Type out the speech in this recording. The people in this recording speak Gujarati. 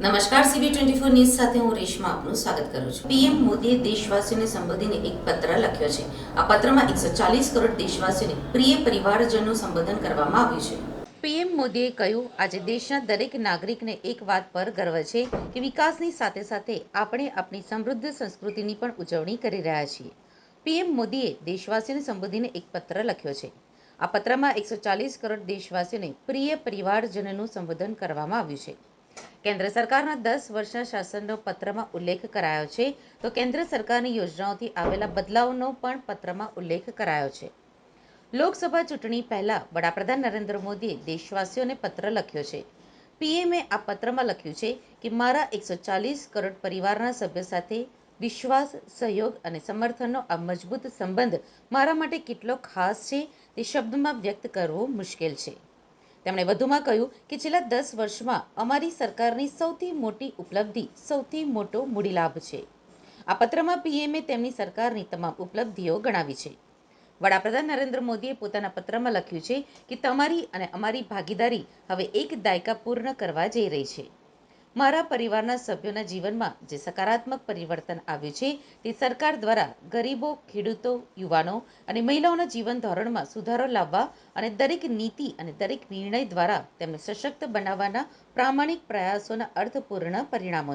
નમસ્કાર, CB24 ન્યૂઝ સાથે હું રેશમા આપનું સ્વાગત કરું છું। પીએમ મોદીએ દેશવાસીઓને સંબોધીને એક પત્ર લખ્યો છે। આ પત્રમાં 140 કરોડ દેશવાસીઓને પ્રિય પરિવારજનો સંબોધન કરવામાં આવ્યું છે। પીએમ મોદીએ કહ્યું, આજે દેશના દરેક નાગરિકને એક વાત પર ગર્વ છે કે વિકાસની સાથે સાથે આપણે આપણી સમૃદ્ધ સંસ્કૃતિની પણ ઉજવણી કરી રહ્યા છીએ। પીએમ મોદીએ દેશવાસીઓને સંબોધીને એક પત્ર લખ્યો છે। આ પત્રમાં 140 કરોડ દેશવાસીઓને પ્રિય પરિવારજનોનું સંબોધન કરવામાં આવ્યું છે। કેન્દ્ર સરકારના 10 વર્ષના શાસનનો પત્રમાં ઉલ્લેખ કરાયો છે, તો કેન્દ્ર સરકારની યોજનાઓથી આવેલા બદલાવનો પણ પત્રમાં ઉલ્લેખ કરાયો છે। લોકસભા ચૂંટણી પહેલા વડાપ્રધાન નરેન્દ્ર મોદીએ દેશવાસીઓને પત્ર લખ્યો છે। પીએમએ આ પત્રમાં લખ્યું છે કે મારા 140 કરોડ પરિવારના સભ્યો સાથે વિશ્વાસ, સહયોગ અને સમર્થનનો આ મજબૂત સંબંધ મારા માટે કેટલો ખાસ છે તે શબ્દમાં વ્યક્ત કરવું મુશ્કેલ છે। તેમણે વધુમાં કહ્યું કે છેલ્લા 10 વર્ષમાં અમારી સરકારની સૌથી મોટી ઉપલબ્ધિ સૌથી મોટો મૂડીલાભ છે। આ પત્રમાં પીએમએ તેમની સરકારની તમામ ઉપલબ્ધિઓ ગણાવી છે। વડાપ્રધાન નરેન્દ્ર મોદીએ પોતાના પત્રમાં લખ્યું છે કે તમારી અને અમારી ભાગીદારી હવે એક દાયકા પૂર્ણ કરવા જઈ રહી છે। મારા પરિવારના સભ્યોના જીવનમાં જે સકારાત્મક પરિવર્તન આવ્યું છે તે સરકાર દ્વારા ગરીબો, ખેડૂતો, યુવાનો અને મહિલાઓના જીવન ધોરણમાં સુધારો લાવવા અને દરેક નીતિ અને દરેક નિર્ણય દ્વારા તેમને સશક્ત બનાવવાના પ્રામાણિક પ્રયાસોના અર્થપૂર્ણ પરિણામો